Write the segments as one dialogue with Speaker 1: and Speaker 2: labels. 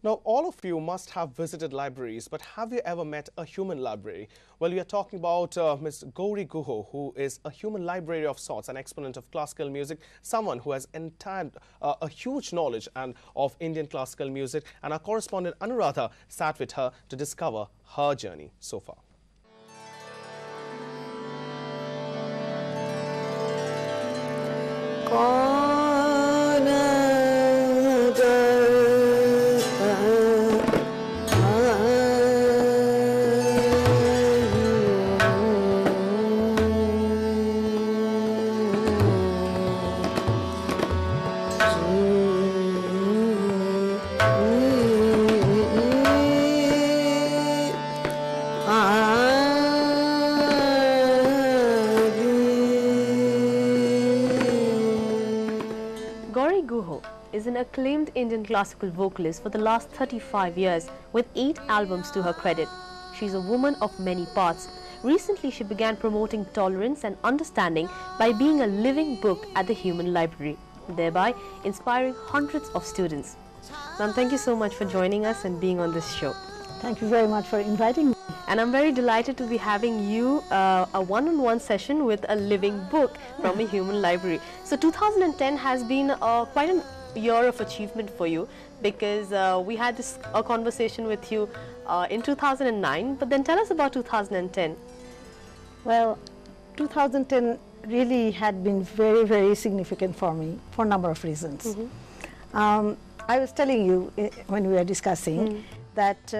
Speaker 1: Now, all of you must have visited libraries, but have you ever met a human library? Well, we are talking about Ms. Guri Guha, who is a human library of sorts, an exponent of classical music, someone who has a huge knowledge of Indian classical music, and our correspondent Anuradha sat with her to discover her journey so far.
Speaker 2: Guri Guha is an acclaimed Indian classical vocalist for the last 35 years with 8 albums to her credit. She's a woman of many parts. Recently, she began promoting tolerance and understanding by being a living book at the Human Library, thereby inspiring hundreds of students. Ma'am, thank you so much for joining us and being on this show.
Speaker 3: Thank you very much for inviting me.
Speaker 2: And I'm very delighted to be having you a one-on-one session with a living book from a human library. So 2010 has been quite a year of achievement for you, because we had a conversation with you in 2009, but then tell us about 2010.
Speaker 3: Well, 2010 really had been very, very significant for me for a number of reasons. I was telling you when we were discussing that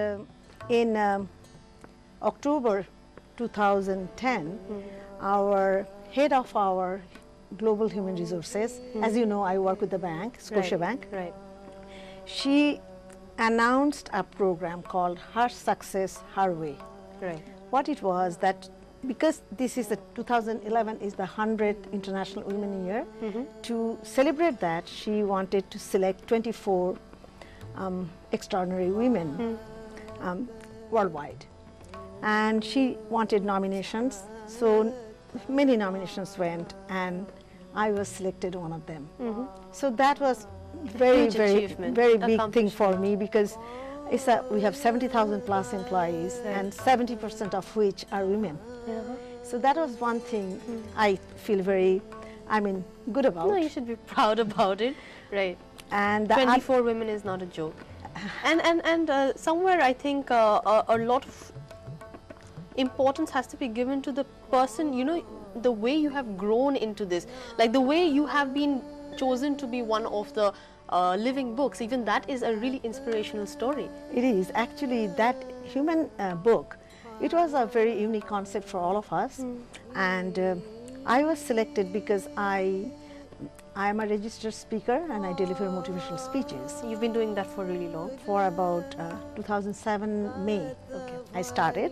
Speaker 3: in October 2010, our head of our global human resources, as you know, I work with the bank, Scotiabank.
Speaker 2: Right.
Speaker 3: She announced a program called Her Success, Her Way.
Speaker 2: Right.
Speaker 3: What it was that, because this is the 2011 is the 100th International Women Year, to celebrate that, she wanted to select 24 extraordinary women worldwide. And she wanted nominations, so many nominations went, and I was selected one of them. So that was very big thing for me, because we have 70,000 plus employees, and 70% of which are women. So that was one thing I feel very, good about.
Speaker 2: No, you should be proud about it, right?
Speaker 3: And
Speaker 2: 24 women is not a joke. And somewhere I think a lot of importance has to be given to the person, you know, the way you have grown into this, like the way you have been chosen to be one of the living books. Even that is a really inspirational story.
Speaker 3: It is actually that human book. It was a very unique concept for all of us, and I was selected because I am a registered speaker and I deliver motivational speeches.
Speaker 2: You've been doing that for really long?
Speaker 3: For about 2007 May.
Speaker 2: Okay.
Speaker 3: I started,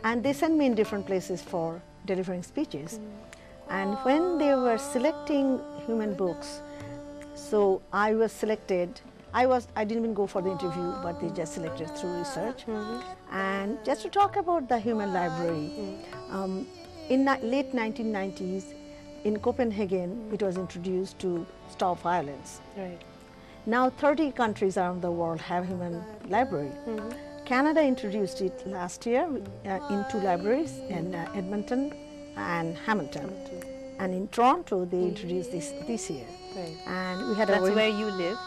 Speaker 3: and they sent me in different places for delivering speeches. And when they were selecting human books, so I was selected. I didn't even go for the interview, but they just selected through research. And just to talk about the human library, in late 1990s, in Copenhagen, it was introduced to stop violence.
Speaker 2: Right.
Speaker 3: Now 30 countries around the world have human library. Canada introduced it last year in 2 libraries, in Edmonton and Hamilton. And in Toronto, they introduced this year.
Speaker 2: Right.
Speaker 3: And we had
Speaker 2: That's where you live?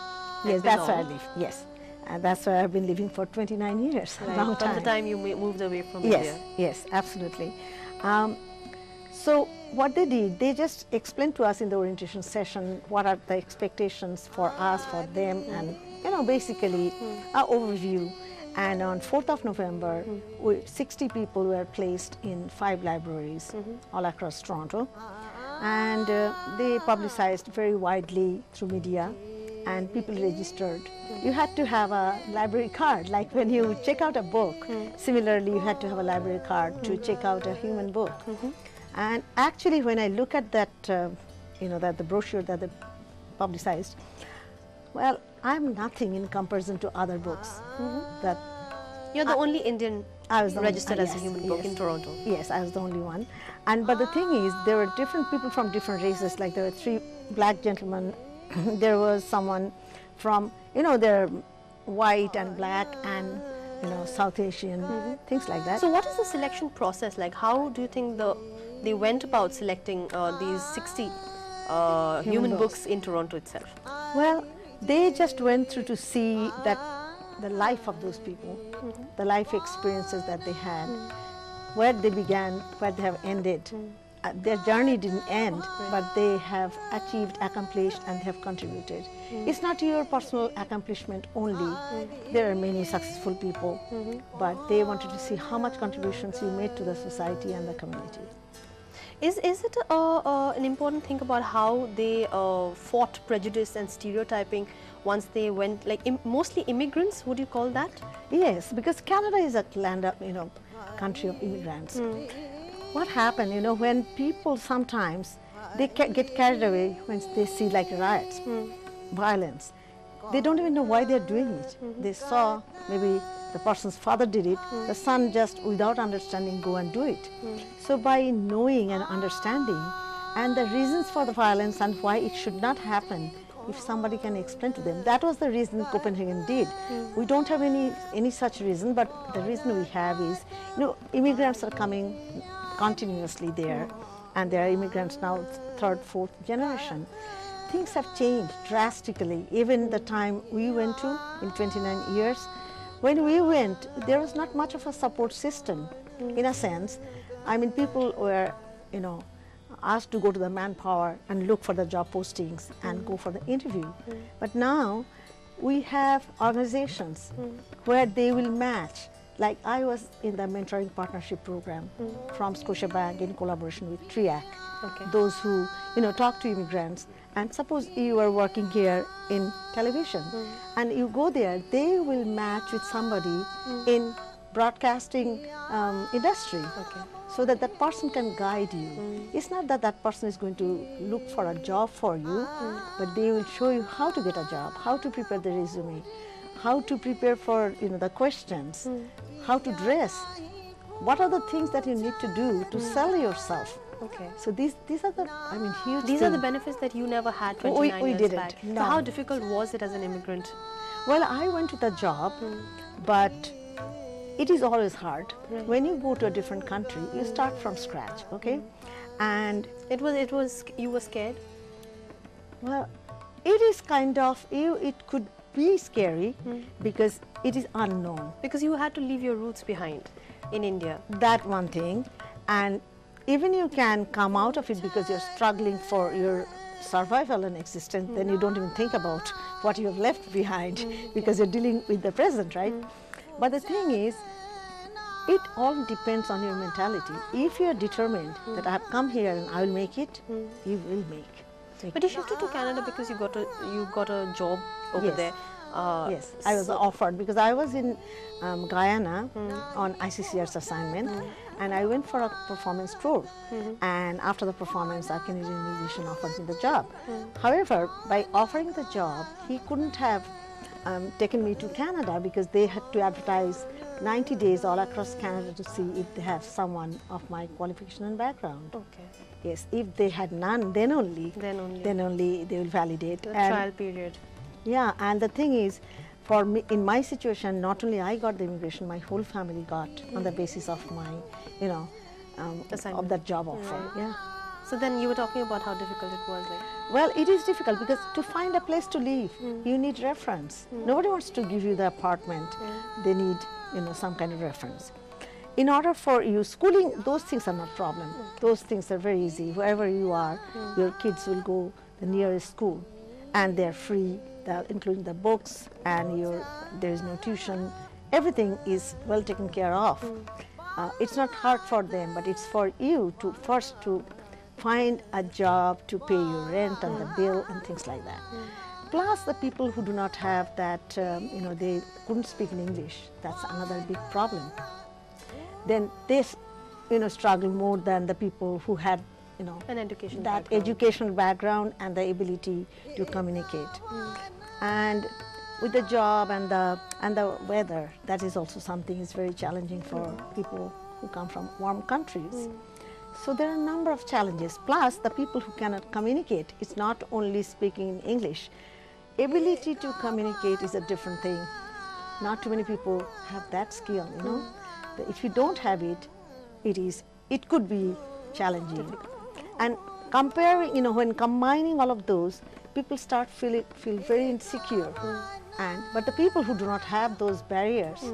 Speaker 3: Yes, that's where I live, yes. And that's where I've been living for 29 years,
Speaker 2: right.
Speaker 3: a long time.
Speaker 2: From the time you moved away from
Speaker 3: Yes,
Speaker 2: India?
Speaker 3: yes, absolutely. So what they did, they just explained to us in the orientation session what are the expectations for us, for them, and basically an overview. And on 4th of November, 60 people were placed in 5 libraries all across Toronto, and they publicized very widely through media, and people registered. You had to have a library card, like when you check out a book. Similarly, you had to have a library card to check out a human book. And actually, when I look at that, that the brochure that they publicized, well, I'm nothing in comparison to other books. That
Speaker 2: you're the only Indian registered as a human book in Toronto.
Speaker 3: Yes, I was the only one. But the thing is, there were different people from different races. Like there were 3 black gentlemen. There was someone from, there are white and black and South Asian, things like that.
Speaker 2: So what is the selection process like? How do you think they went about selecting these 60 human books in Toronto itself?
Speaker 3: Well, they just went through to see that the life of those people, the life experiences that they had, where they began, where they have ended. Their journey didn't end, but they have achieved, accomplished, and have contributed. It's not your personal accomplishment only. There are many successful people, but they wanted to see how much contributions you made to the society and the community.
Speaker 2: Is it an important thing about how they fought prejudice and stereotyping once they went, like mostly immigrants, would you call that?
Speaker 3: Yes, because Canada is a land of, country of immigrants. What happened, when people sometimes, they get carried away when they see like riots, violence. They don't even know why they're doing it. They saw maybe the person's father did it, the son just without understanding go and do it. So by knowing and understanding and the reasons for the violence and why it should not happen, if somebody can explain to them, that was the reason Copenhagen did. We don't have any such reason, but the reason we have is, immigrants are coming continuously there, and there are immigrants now, third, fourth generation. Things have changed drastically. Even the time we went to in 29 years, when we went, there was not much of a support system, in a sense. I mean, people were, asked to go to the manpower and look for the job postings and go for the interview. But now we have organizations where they will match. Like I was in the mentoring partnership program from Scotiabank in collaboration with TRIAC. Those who, talk to immigrants. And suppose you are working here in television and you go there, they will match with somebody in broadcasting industry. So that that person can guide you. It's not that that person is going to look for a job for you, but they will show you how to get a job, how to prepare the resume, how to prepare for the questions, how to dress. What are the things that you need to do to sell yourself? So these are the huge.
Speaker 2: These are the benefits that you never had 29
Speaker 3: we
Speaker 2: years
Speaker 3: didn't.
Speaker 2: back.
Speaker 3: No.
Speaker 2: So how difficult was it as an immigrant?
Speaker 3: Well, I went to the job, but it is always hard. When you go to a different country, you start from scratch, and
Speaker 2: you were scared?
Speaker 3: Well, it is kind of, it could be scary because it is unknown.
Speaker 2: Because you had to leave your roots behind in India.
Speaker 3: That one thing, and even you can come out of it because you're struggling for your survival and existence, then you don't even think about what you have left behind because you're dealing with the present, right? But the thing is, it all depends on your mentality. If you're determined that I have come here and I will make it, you will make.
Speaker 2: But you shifted to Canada because you got a job over there.
Speaker 3: Yes, I was offered because I was in Guyana on ICCR's assignment, and I went for a performance tour. And after the performance, a Canadian musician offered me the job. However, by offering the job, he couldn't have taken me to Canada because they had to advertise 90 days all across Canada to see if they have someone of my qualification and background. Yes, if they had none, then only they will validate.
Speaker 2: The trial period.
Speaker 3: Yeah, and the thing is, for me, in my situation, not only I got the immigration, my whole family got on the basis of my, of that job offer. Yeah.
Speaker 2: So then you were talking about how difficult it was.
Speaker 3: Well, it is difficult because to find a place to live, you need reference. Nobody wants to give you the apartment. They need, some kind of reference. In order for you, schooling, those things are not problem. Those things are very easy. Wherever you are, your kids will go the nearest school, and they're free, including the books, and there is no tuition. Everything is well taken care of. It's not hard for them, but it's for you to first to find a job to pay your rent and the bill and things like that. Plus the people who do not have that, they couldn't speak in English. That's another big problem. Then they, struggle more than the people who had,
Speaker 2: an education
Speaker 3: that
Speaker 2: background.
Speaker 3: educational background and the ability to communicate. And with the job and the weather, that is also something is very challenging for people who come from warm countries. So there are a number of challenges. Plus the people who cannot communicate, it's not only speaking in English. Ability to communicate is a different thing. not too many people have that skill, you know. If you don't have it, it could be challenging. And comparing, you know, when combining all of those, people start feel very insecure. But the people who do not have those barriers,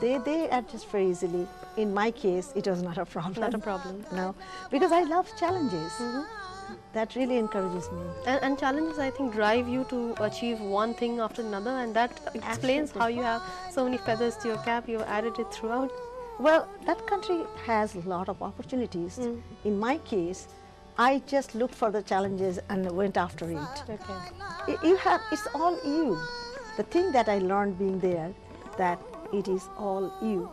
Speaker 3: they adjust very easily. In my case, it was not a problem.
Speaker 2: Not a problem.
Speaker 3: No, because I love challenges. That really encourages me.
Speaker 2: And challenges, I think, drive you to achieve one thing after another, and that explains how you have so many feathers to your cap. You've added it throughout.
Speaker 3: Well, that country has a lot of opportunities. In my case, I just looked for the challenges and went after it.
Speaker 2: Okay.
Speaker 3: It's all you. The thing that I learned being there, that it is all you.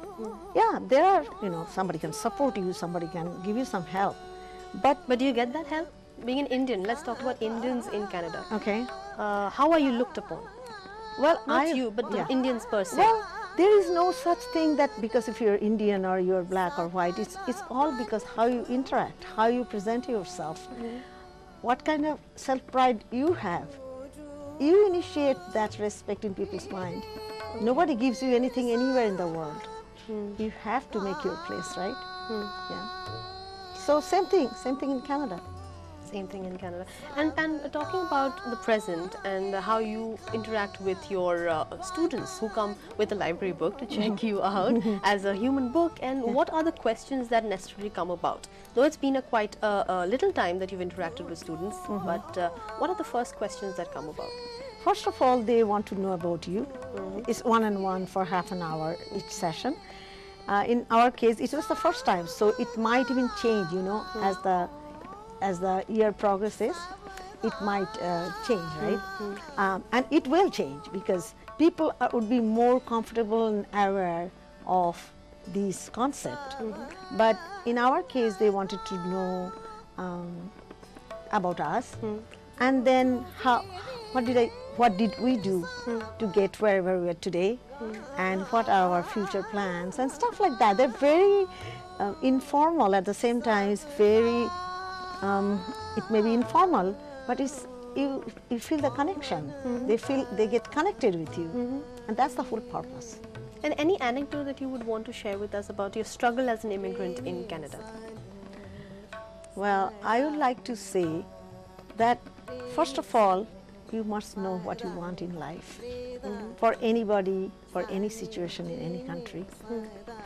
Speaker 3: Yeah, there are, you know, somebody can support you, somebody can give you some help. But
Speaker 2: do you get that help? Being an Indian, let's talk about Indians in Canada.
Speaker 3: Okay.
Speaker 2: How are you looked upon?
Speaker 3: Well,
Speaker 2: Not you, but the Indians per se.
Speaker 3: Well, there is no such thing that because if you're Indian or you're black or white, it's all because how you interact, how you present yourself, what kind of self-pride you have. You initiate that respect in people's mind. Nobody gives you anything anywhere in the world. You have to make your place, right? Yeah. So same thing in Canada.
Speaker 2: Same thing in Canada. And talking about the present and how you interact with your students who come with a library book to check you out as a human book, and what are the questions that necessarily come about? Though it's been quite a little time that you've interacted with students, but what are the first questions that come about?
Speaker 3: First of all, they want to know about you. It's one-on-one for half an hour each session. In our case, it was the first time, so it might even change, you know, as the year progresses, it might change, right? And it will change because people would be more comfortable and aware of these concepts. But in our case, they wanted to know about us, and then what did we do to get wherever we are today, and what are our future plans and stuff like that. They're very informal at the same time. It's very it may be informal, but you feel the connection. They get connected with you, and that's the whole purpose.
Speaker 2: And any anecdote that you would want to share with us about your struggle as an immigrant in Canada?
Speaker 3: Well, I would like to say that first of all, you must know what you want in life. For anybody, for any situation in any country,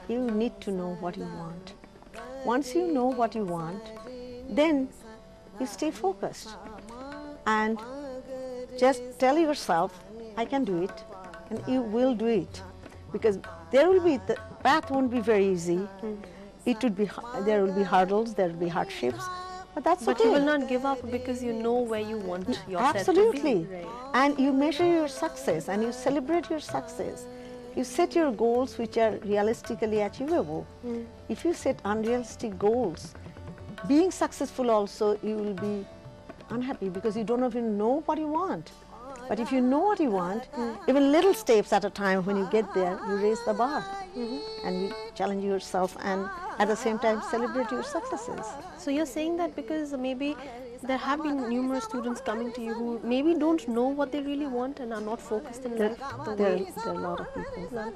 Speaker 3: you need to know what you want. Once you know what you want, then you stay focused and just tell yourself, I can do it, and you will do it, because the path won't be very easy. There will be hurdles, there will be hardships, but that's okay.
Speaker 2: But you will not give up because you know where you want yourself
Speaker 3: Absolutely.
Speaker 2: to be. Right.
Speaker 3: And you measure your success and you celebrate your success. You set your goals which are realistically achievable. If you set unrealistic goals, being successful also, you will be unhappy because you don't even know what you want. But if you know what you want, even little steps at a time, when you get there, you raise the bar and you challenge yourself, and at the same time celebrate your successes.
Speaker 2: So you're saying that because maybe there have been numerous students coming to you who maybe don't know what they really want and are not focused in life.
Speaker 3: There are a lot of people.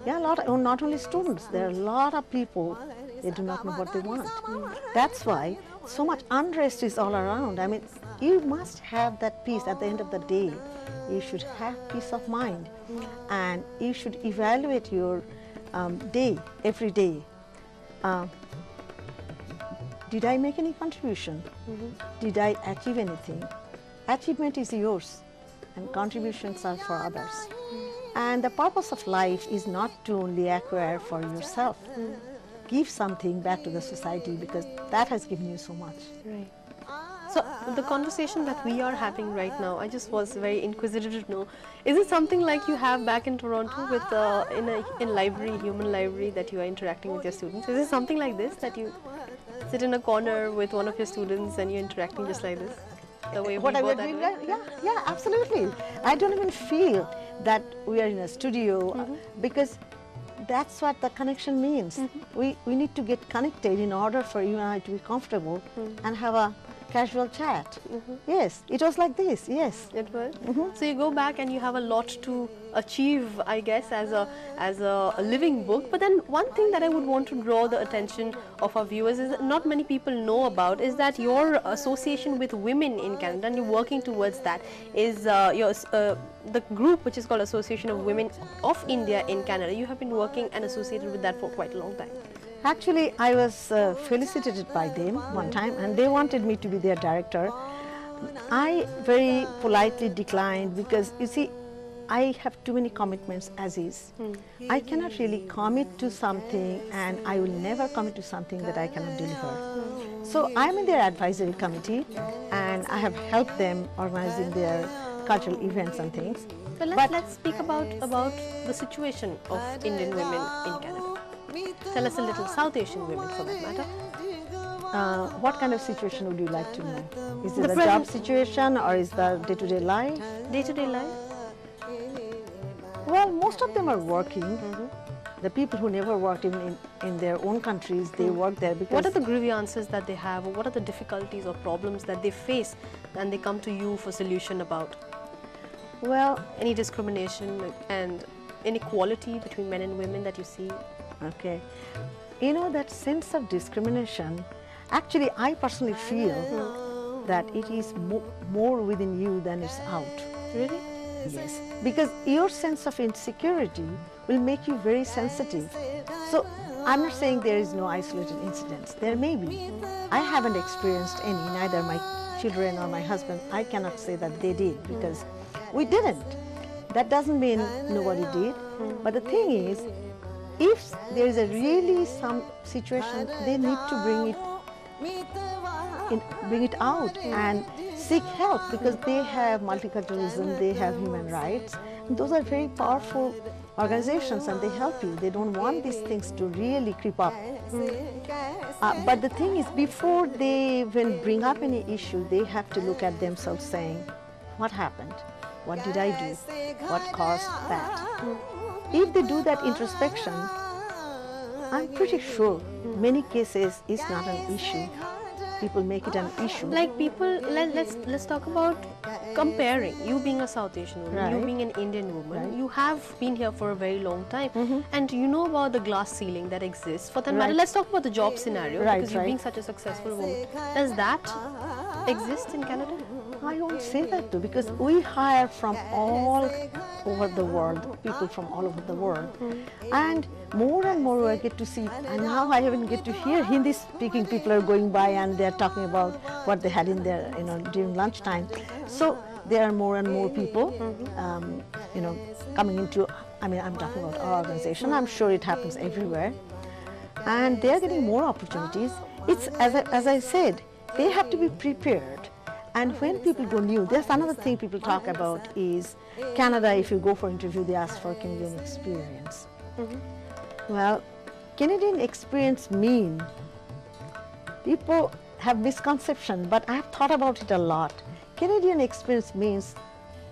Speaker 3: Yeah, not only students, there are a lot of people, they do not know what they want. That's why so much unrest is all around. I mean, you must have that peace at the end of the day. You should have peace of mind, and you should evaluate your day, every day. Did I make any contribution? Did I achieve anything? Achievement is yours, and contributions are for others. And the purpose of life is not to only acquire for yourself. Give something back to the society, because that has given you so much.
Speaker 2: Right. So the conversation that we are having right now, I just was very inquisitive to know, is it something like you have back in Toronto with in library, human library, that you are interacting with your students? Is it something like this, that you sit in a corner with one of your students and you're interacting just like this? The way
Speaker 3: What I was doing, yeah, absolutely. I don't even feel that we are in a studio, because that's what the connection means. We need to get connected in order for you and I to be comfortable and have a casual chat. Yes, it was like this, yes.
Speaker 2: It was. So you go back and you have a lot to achieve, I guess, as a living book. But then one thing that I would want to draw the attention of our viewers is that not many people know about is that your association with women in Canada, and you're working towards that, is the group which is called Association of Women of India in Canada. You have been working and associated with that for quite a long time.
Speaker 3: Actually, I was felicitated by them one time, and they wanted me to be their director. I very politely declined because, you see, I have too many commitments as is. I cannot really commit to something, and I will never commit to something that I cannot deliver. So I'm in their advisory committee, and I have helped them organizing their cultural events and things.
Speaker 2: So let's speak about the situation of Indian women in Canada. Tell us a little, South Asian women for that matter.
Speaker 3: What kind of situation would you like to know? Is it a job situation or is the day-to-day life?
Speaker 2: Day-to-day life?
Speaker 3: Well, most of them are working. The people who never worked even in their own countries, they work there because...
Speaker 2: What are the grievances that they have, or what are the difficulties or problems that they face and they come to you for solution about?
Speaker 3: Well,
Speaker 2: any discrimination and inequality between men and women that you see?
Speaker 3: Okay. You know, that sense of discrimination, actually I personally feel that it is more within you than it's out.
Speaker 2: Really?
Speaker 3: Yes. Because your sense of insecurity will make you very sensitive. So I'm not saying there is no isolated incidents. There may be. I haven't experienced any, neither my children or my husband. I cannot say that they did because we didn't. That doesn't mean nobody did. But the thing is, if there is a really some situation, they need to bring it out and seek help because they have multiculturalism, they have human rights. And those are very powerful organizations and they help you. They don't want these things to really creep up. But the thing is, before they even bring up any issue, they have to look at themselves saying, what happened? What did I do? What caused that? If they do that introspection, I'm pretty sure many cases it's not an issue. People make it an issue.
Speaker 2: Like people, let's talk about comparing. You being a South Asian woman, you being an Indian woman, you have been here for a very long time, and you know about the glass ceiling that exists. For that matter, let's talk about the job scenario because you being such a successful woman. Does that exist in Canada?
Speaker 3: I don't say that too because we hire from all over the world, people from all over the world. And more I get to see, and now I even get to hear Hindi speaking people are going by and they're talking about what they had in their, during lunchtime. So there are more and more people, coming into, I'm talking about our organization, I'm sure it happens everywhere. And they're getting more opportunities. It's, as I said, they have to be prepared. And when people go new, there's another thing people talk about is Canada, if you go for interview, they ask for Canadian experience. Well, Canadian experience mean, people have misconception, but I've thought about it a lot. Canadian experience means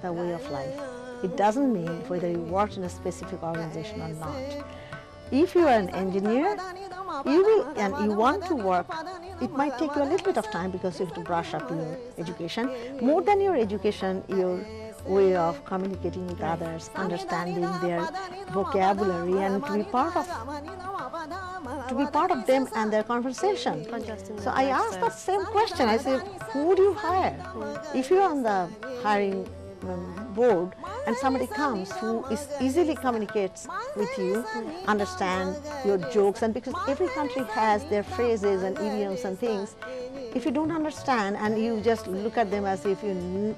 Speaker 3: the way of life. It doesn't mean whether you work in a specific organization or not. If you are an engineer, you will, and you want to work, it might take you a little bit of time because you have to brush up your education. More than your education, your way of communicating with others, understanding their vocabulary, and to be part of them and their conversation. So I asked that same question. I said, who do you hire? If you're on the hiring board and somebody comes who easily communicates with you, understand your jokes, and because every country has their phrases and idioms and things, if you don't understand and you just look at them as if you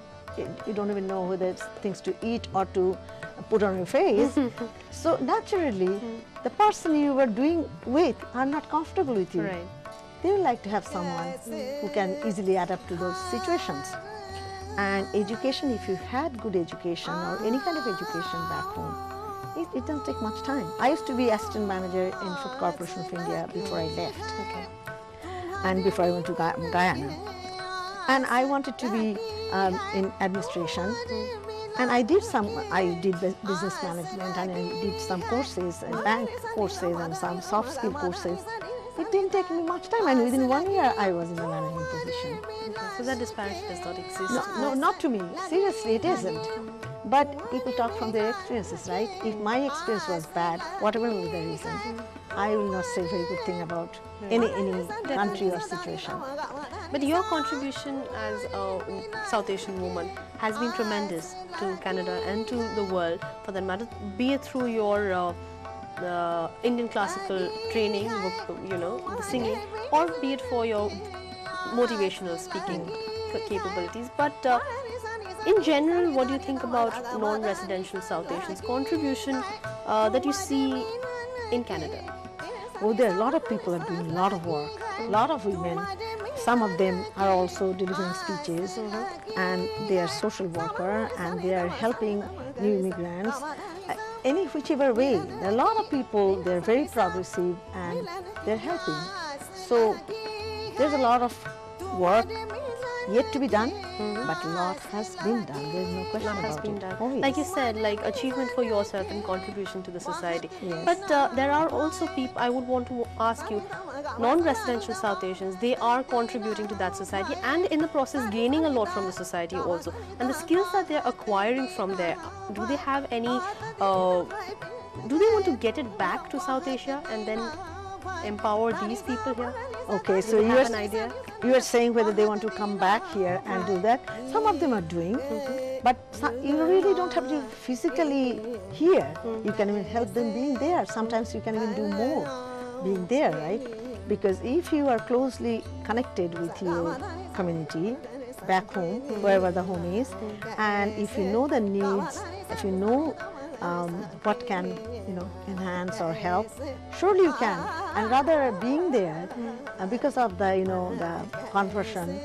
Speaker 3: don't even know whether it's things to eat or to put on your face, so naturally the person you were doing with are not comfortable with you.
Speaker 2: Right.
Speaker 3: They would like to have someone who can easily adapt to those situations. And education, if you had good education or any kind of education back home, it doesn't take much time. I used to be assistant manager in Food Corporation of India before I left, and before I went to Guyana. And I wanted to be in administration, and I did business management, and I did some courses, bank courses and some soft skill courses. it didn't take me much time, and within 1 year I was in a management position.
Speaker 2: Okay. So that disparity does not exist.
Speaker 3: No, not to me. Seriously, it isn't. But people talk from their experiences, right? If my experience was bad, whatever was the reason, I will not say a very good thing about any country or situation.
Speaker 2: But your contribution as a South Asian woman has been tremendous to Canada and to the world, for that matter, be it through your Indian classical training, you know, the singing, or be it for your motivational speaking capabilities. But in general, what do you think about non-residential South Asians' contribution that you see in Canada?
Speaker 3: Oh, there are a lot of people are doing a lot of work, a lot of women. Some of them are also delivering speeches, and they are social worker, and they are helping new immigrants. Any whichever way, there are a lot of people, they're very progressive and they're helping. So there's a lot of work yet to be done, but a lot has been done. There's no question
Speaker 2: Lot has
Speaker 3: about
Speaker 2: been
Speaker 3: it.
Speaker 2: done.
Speaker 3: Oh, yes.
Speaker 2: Like you said, like achievement for yourself and contribution to the society.
Speaker 3: Yes.
Speaker 2: But there are also people, I would want to ask you, non-residential South Asians, they are contributing to that society and in the process gaining a lot from the society also. And the skills that they're acquiring from there, do they have any, do they want to get it back to South Asia and then empower these people here?
Speaker 3: Okay,
Speaker 2: Do
Speaker 3: so
Speaker 2: they have an idea?
Speaker 3: you are saying whether they want to come back here and do that. Some of them are doing, but you really don't have to physically here. You can even help them being there. Sometimes you can even do more being there, right? Because if you are closely connected with your community back home, wherever the home is, and if you know the needs, if you know what can enhance or help, surely you can. And rather being there, because of the the conversion,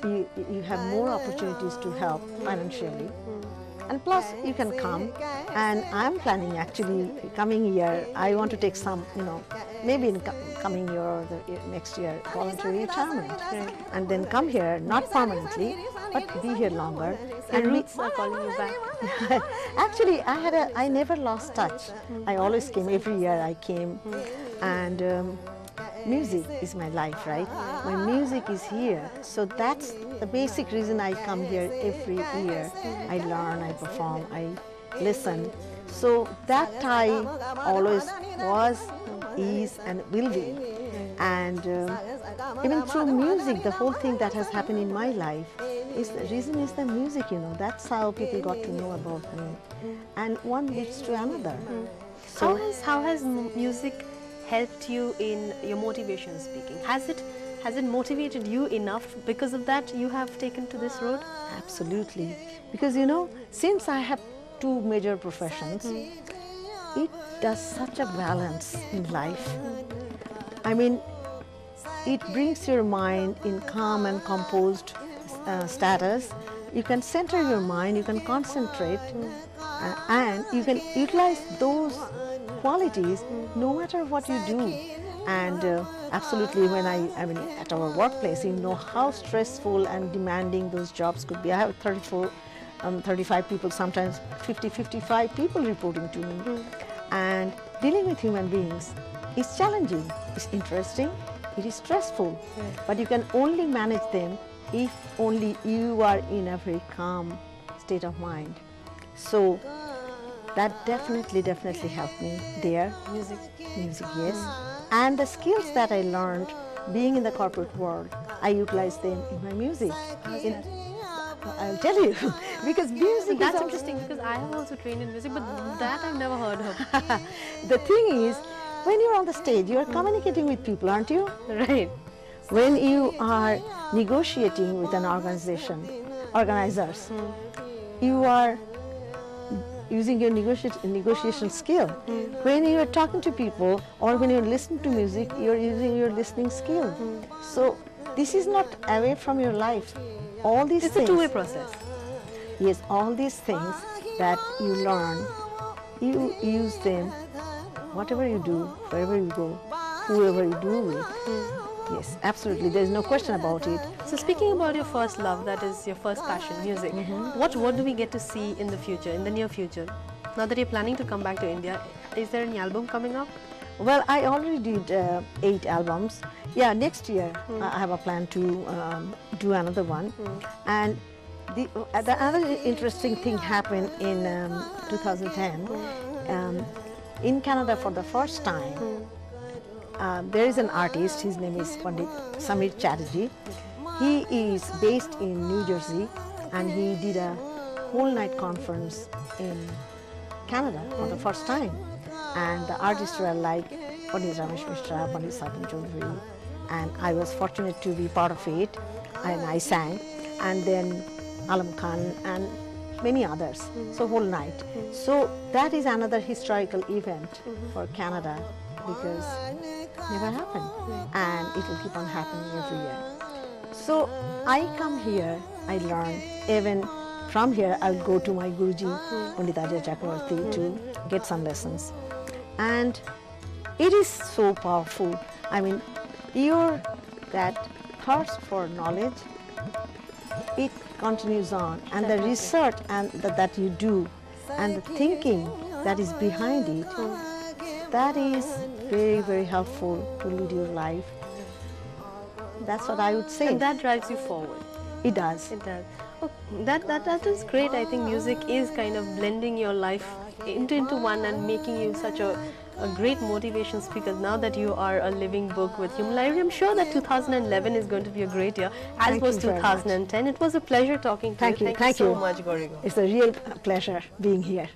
Speaker 3: you have more opportunities to help financially. And plus you can come, and I'm planning actually coming year, I want to take some, maybe in coming year or the next year, voluntary retirement, and then come here, not permanently, but be here longer.
Speaker 2: And roots are calling you back.
Speaker 3: Actually, I never lost touch. I always came, every year I came, and music is my life, right? My music is here, so that's the basic reason I come here every year. I learn, I perform, I listen. So that tie always was, is, and will be. And even through music, the whole thing that has happened in my life is the reason is the music, that's how people got to know about me. And one leads to another. So
Speaker 2: How has music helped you in your motivation speaking? Has it motivated you enough? Because of that you have taken to this road?
Speaker 3: absolutely. Because since I have two major professions, it does such a balance in life. I mean, it brings your mind in calm and composed status. You can center your mind, you can concentrate, and you can utilize those qualities no matter what you do. And absolutely, when I mean at our workplace, how stressful and demanding those jobs could be. I have 35 people, sometimes 50, 55 people reporting to me. And dealing with human beings is challenging, it's interesting, it is stressful, but you can only manage them if only you are in a very calm state of mind. So that definitely helped me there.
Speaker 2: Music.
Speaker 3: Music, yes. And the skills that I learned being in the corporate world, I utilize them in my music. I'll tell you, because music
Speaker 2: That's
Speaker 3: is
Speaker 2: interesting, because I have also trained in music, but that I've never heard of.
Speaker 3: The thing is, when you're on the stage, you're communicating with people, aren't you?
Speaker 2: Right.
Speaker 3: When you are negotiating with an organizers, you are using your negotiation skill. When you are talking to people or when you're listening to music, you're using your listening skill. So this is not away from your life. All these
Speaker 2: It's
Speaker 3: things.
Speaker 2: a two-way process.
Speaker 3: Yes, all these things that you learn, you use them, whatever you do, wherever you go, whoever you do with. Yes, absolutely. There is no question about it.
Speaker 2: So speaking about your first love, that is your first passion, music, what do we get to see in the future, in the near future? Now that you're planning to come back to India, is there any album coming up?
Speaker 3: Well, I already did 8 albums. Yeah, next year I have a plan to do another one. And the other interesting thing happened in 2010. In Canada, for the first time, there is an artist. His name is Pandit Samir Chatterjee. He is based in New Jersey, and he did a whole night conference in Canada for the first time. And the artists were like Pandit Ramesh Mishra, Pandit Sapan Chaudhary, and I was fortunate to be part of it, and I sang, and then Alam Khan and many others, so whole night. So that is another historical event for Canada, because never happened, and it will keep on happening every year. So I come here, I learn. Even from here, I'll go to my Guruji, Pandit Ajay Chakravarti, to get some lessons. And it is so powerful. I mean, that thirst for knowledge, it continues on, and the research and that you do, and the thinking that is behind it, that is very, very helpful to lead your life. That's what I would say.
Speaker 2: And that drives you forward.
Speaker 3: It does.
Speaker 2: It does. Oh, that is great. I think music is kind of blending your life into one and making you such a great motivation speaker. Now that you are a living book with Human Library, I'm sure that 2011 is going to be a great year, as was 2010. It was a pleasure talking to you.
Speaker 3: Thank you.
Speaker 2: Thank you so much, Guri Guha.
Speaker 3: It's a real pleasure being here.